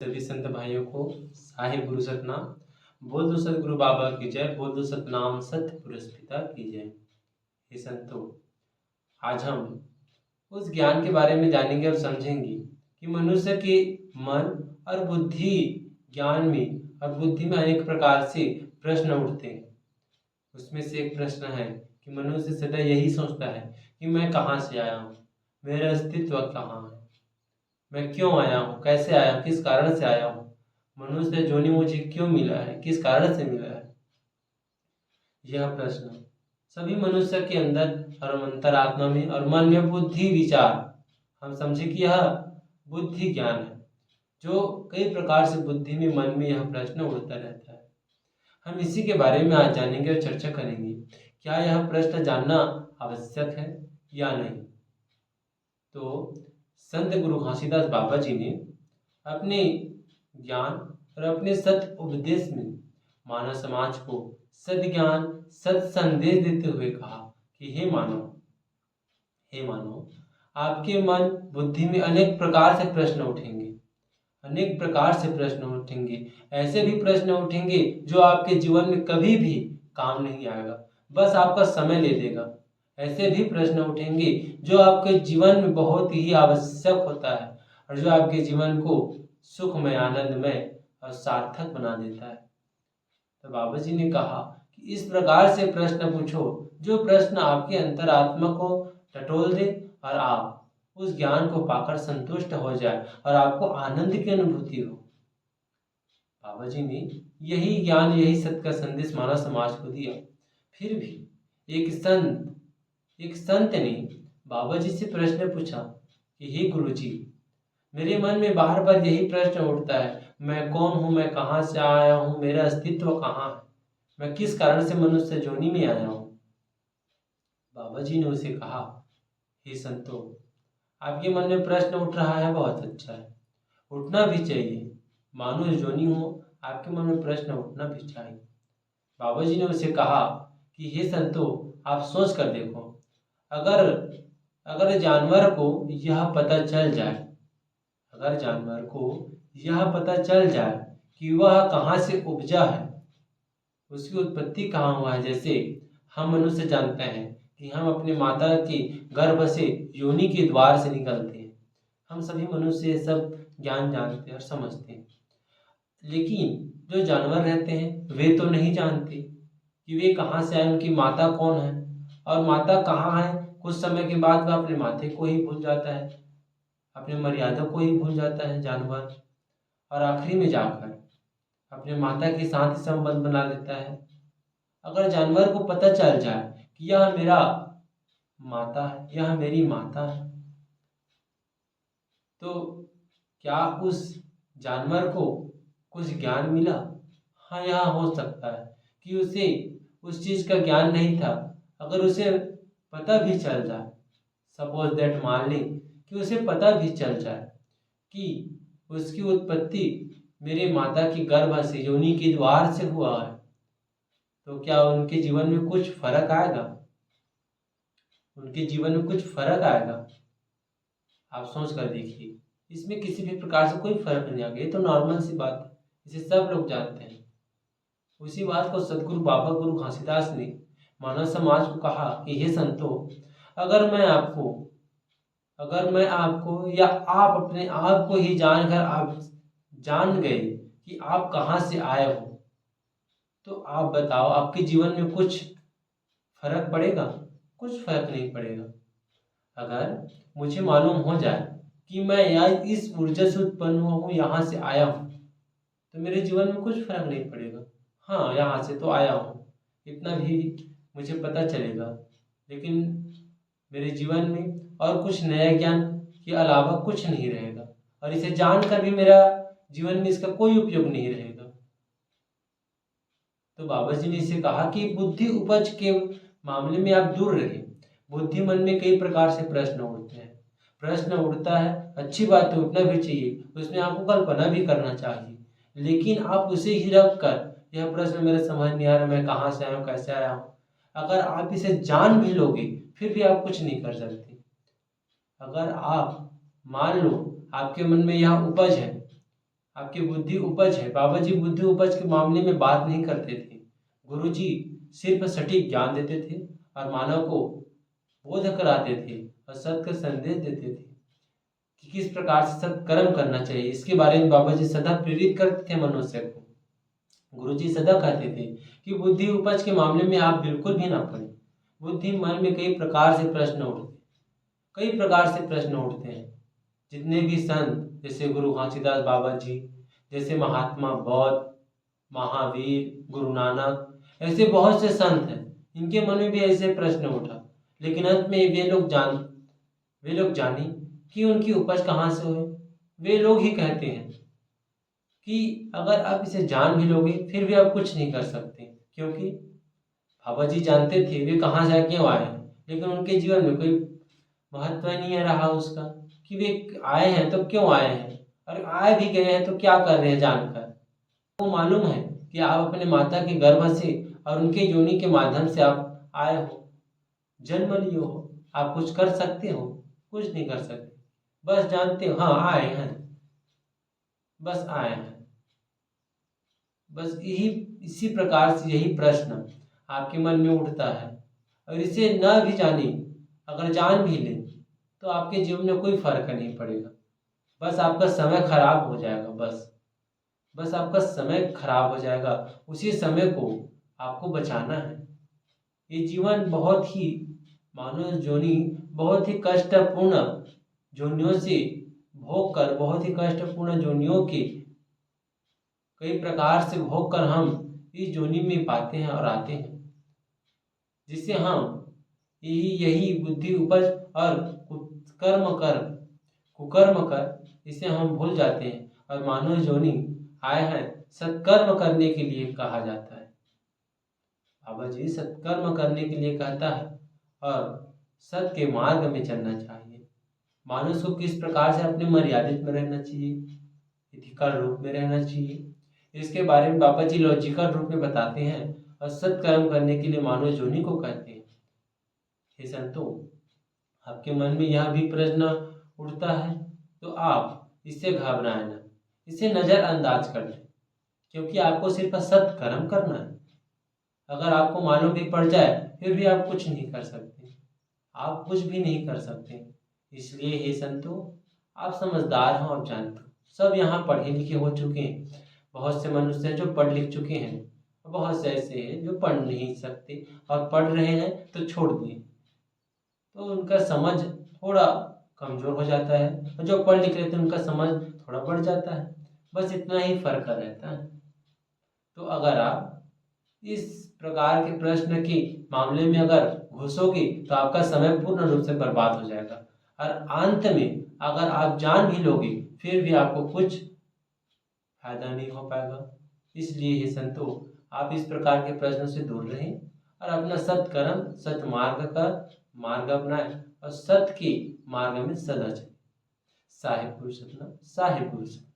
सभी संत भाइयों को साहिब गुरु सतनाम। बोल दो सतगुरु बाबा की जय, बोल दो सतनाम सत पुरुष पिता की जय। हे संतों, आज हम उस ज्ञान के बारे में जानेंगे और समझेंगे कि मनुष्य के मन और बुद्धि ज्ञान में और बुद्धि में अनेक प्रकार से प्रश्न उठते हैं। उसमें से एक प्रश्न है कि मनुष्य सदा यही सोचता है कि मैं कहाँ से आया हूँ, मेरा अस्तित्व कहाँ है, मैं क्यों आया हूँ, कैसे आया हूँ, किस कारण से आया हूँ, मनुष्य जोनि मुझे क्यों मिला है, किस कारण से मिला है। यह प्रश्न सभी मनुष्य के अंदर और अंतरात्मा में और मन में बुद्धि विचार, हम समझे कि यह बुद्धि ज्ञान है जो कई प्रकार से बुद्धि में मन में यह प्रश्न उठता रहता है। हम इसी के बारे में आज जानेंगे और चर्चा करेंगे। क्या यह प्रश्न जानना आवश्यक है या नहीं। तो संत गुरु घासीदास बाबा जी ने अपने ज्ञान और अपने सत उपदेश में मानव समाज को सद्ज्ञान सत संदेश देते हुए कहा कि हे मानव, आपके मन बुद्धि में अनेक प्रकार से प्रश्न उठेंगे, अनेक प्रकार से प्रश्न उठेंगे। ऐसे भी प्रश्न उठेंगे जो आपके जीवन में कभी भी काम नहीं आएगा, बस आपका समय ले लेगा। ऐसे भी प्रश्न उठेंगे जो आपके जीवन में बहुत ही आवश्यक होता है और जो आपके जीवन को सुखमय, आनंदमय और सार्थक बना देता है। तो बाबा जी ने कहा कि इस प्रकार से प्रश्न पूछो जो प्रश्न आपके अंतरात्मा को टटोल दे और आप उस ज्ञान को पाकर संतुष्ट हो जाए और आपको आनंद की अनुभूति हो। बाबा जी ने यही ज्ञान, यही सत्य का संदेश मानव समाज को दिया। फिर भी एक संत ने बाबा जी से प्रश्न पूछा कि हे गुरु जी, मेरे मन में बार बार यही प्रश्न उठता है, मैं कौन हूँ, मैं कहाँ से आया हूँ, मेरा अस्तित्व कहाँ है, मैं किस कारण से मनुष्य जोनि में आया हूँ। बाबा जी ने उसे कहा, हे संतो, आपके मन में प्रश्न उठ रहा है, बहुत अच्छा है, उठना भी चाहिए। मानो जोनि हो, आपके मन में प्रश्न उठना भी चाहिए। बाबा जी ने उसे कहा कि हे संतो, आप सोच कर देखो, अगर जानवर को यह पता चल जाए, अगर जानवर को यह पता चल जाए कि वह कहाँ से उपजा है, उसकी उत्पत्ति कहाँ हुआ है। जैसे हम मनुष्य जानते हैं कि हम अपने माता के गर्भ से, योनि के द्वार से निकलते हैं। हम सभी मनुष्य ये सब ज्ञान जानते हैं और समझते हैं। लेकिन जो जानवर रहते हैं वे तो नहीं जानते कि वे कहाँ से आए, उनकी माता कौन है और माता कहाँ है। कुछ समय के बाद वह अपने माते को ही भूल जाता है, अपने मर्यादा को ही भूल जाता है जानवर, और आखिरी में जाकर अपने माता के साथ ही संबंध बना लेता है। अगर जानवर को पता चल जाए कि यह मेरा माता है, यह मेरी माता है, तो क्या उस जानवर को कुछ ज्ञान मिला? हाँ, यह हो सकता है कि उसे उस चीज का ज्ञान नहीं था। अगर उसे पता भी चल जाए, सपोज दैट, मान लें कि उसे पता भी चल जाए कि उसकी उत्पत्ति मेरे माता की गर्भ से, योनि के द्वार से हुआ है, तो क्या उनके जीवन में कुछ फर्क आएगा? उनके जीवन में कुछ फर्क आएगा? आप सोच कर देखिए, इसमें किसी भी प्रकार से कोई फर्क नहीं आएगा। ये तो नॉर्मल सी बात है, इसे सब लोग जानते हैं। उसी बात को सदगुरु बाबा गुरु घासीदास ने मानव समाज को कहा कि हे संतो, अगर मैं आपको या आप अपने आप को ही जानकर आप जान गए कि आप कहाँ से आए हो, तो आप बताओ, आपके जीवन में कुछ फर्क पड़ेगा? कुछ फर्क नहीं पड़ेगा। अगर मुझे मालूम हो जाए कि मैं इस ऊर्जा से उत्पन्न हुआ हूँ, यहाँ से आया हूँ, तो मेरे जीवन में कुछ फर्क नहीं पड़ेगा। हाँ, यहाँ से तो आया हूँ, इतना भी मुझे पता चलेगा, लेकिन मेरे जीवन में और कुछ नया ज्ञान के अलावा कुछ नहीं रहेगा, और इसे जानकर भी मेरा जीवन में इसका कोई उपयोग नहीं रहेगा। तो बाबा जी ने इसे कहा कि बुद्धि उपज के मामले में आप दूर रहे। बुद्धि मन में कई प्रकार से प्रश्न उठते हैं, प्रश्न उठता है, अच्छी बात है, उठना भी चाहिए, उसमें आपको कल्पना भी करना चाहिए, लेकिन आप उसे ही रख कर, यह प्रश्न मेरे समझ नहीं आ रहा, मैं कहाँ से आया हूँ, कैसे आया हूँ, अगर आप इसे जान भी लोगे फिर भी आप कुछ नहीं कर सकते। अगर आप मान लो आपके मन में यह उपज है, आपकी बुद्धि उपज है। बाबा जी बुद्धि उपज के मामले में बात नहीं करते थे। गुरु जी सिर्फ सटीक ज्ञान देते थे और मानव को बोध कराते थे और सत्य का संदेश देते थे कि किस प्रकार से सत्कर्म करना चाहिए। इसके बारे में बाबा जी सदा प्रेरित करते थे मनुष्य को। गुरु जी सदा कहते थे कि बुद्धि उपज के मामले में आप बिल्कुल भी ना पड़े। बुद्धि मन में कई प्रकार से प्रश्न उठते हैं। जितने भी संत जैसे गुरु घासीदास बाबा जी, जैसे महात्मा बौद्ध, महावीर, गुरु नानक, ऐसे बहुत से संत हैं, इनके मन में भी ऐसे प्रश्न उठा। लेकिन अंत में वे लोग जाने कि उनकी उपज कहाँ से हुई। वे लोग ही कहते हैं कि अगर आप इसे जान भी लोगे फिर भी आप कुछ नहीं कर सकते, क्योंकि बाबा जी जानते थे वे कहाँ से क्यों आए हैं, लेकिन उनके जीवन में कोई महत्व नहीं है रहा उसका कि वे आए हैं तो क्यों आए हैं, और आए भी गए हैं तो क्या कर रहे हैं जानकर। वो मालूम है कि आप अपने माता के गर्भ से और उनके योनि के माध्यम से आप आए हो, जन्म लिए हो। आप कुछ कर सकते हो? कुछ नहीं कर सकते। बस जानते हो हाँ आए हैं, बस आए हैं। बस इसी प्रकार से यही प्रश्न आपके मन में उठता है, और इसे न भी जाने अगर जान भी ले तो आपके जीवन में कोई फर्क नहीं पड़ेगा। बस आपका समय खराब हो जाएगा। बस आपका समय खराब हो जाएगा। उसी समय को आपको बचाना है। ये जीवन बहुत ही मानव जोनी बहुत ही कष्टपूर्ण जोनियों से भोग कर, बहुत ही कष्टपूर्ण जोनियों के कई प्रकार से भोग कर हम इस जोनी में पाते हैं और आते हैं, जिससे हम यही बुद्धि उपज और कुकर्म कर इसे हम भूल जाते हैं और मानव जोनी आए हैं सत्कर्म करने के लिए कहा जाता है। बाबा जी सत्कर्म करने के लिए कहता है और सत्य के मार्ग में चलना चाहिए। मानुष को किस प्रकार से अपने मर्यादित में रहना चाहिए, इथिकल रूप में रहना चाहिए, इसके बारे में बाबा जी लॉजिकल रूप में बताते हैं और सत्कर्म करने के लिए मानव जोनी को कहते हैं। हे संतों, आपके मन में यह भी प्रश्न उठता है तो आप इससे घबराएं ना, इसे नज़रअंदाज कर दें, क्योंकि आपको सिर्फ सत्कर्म करना है। अगर आपको मालूम भी पड़ जाए फिर भी आप कुछ नहीं कर सकते, आप कुछ भी नहीं कर सकते। इसलिए हे संतों, आप समझदार हो, आप जानते हो, सब यहाँ पढ़े लिखे हो चुके हैं। बहुत से मनुष्य हैं जो पढ़ लिख चुके हैं, बहुत से ऐसे हैं जो पढ़ नहीं सकते और पढ़ रहे हैं तो छोड़ दिए, तो उनका समझ थोड़ा कमज़ोर हो जाता है, और जो पढ़ लिख लेते हैं उनका समझ थोड़ा बढ़ जाता है। बस इतना ही फर्क रहता है। तो अगर आप इस प्रकार के प्रश्न के मामले में अगर घुसोगे तो आपका समय पूर्ण रूप से बर्बाद हो जाएगा, और अंत में अगर आप जान भी लोगे फिर भी आपको कुछ फायदा नहीं हो पाएगा। इसलिए हे संतों, आप इस प्रकार के प्रश्नों से दूर रहें और अपना सत्कर्म सत्य मार्ग का मार्ग अपनाएं और सत्य के मार्ग में सदा चलें। साहिब गुरु सतना, साहिब गुरु सतना।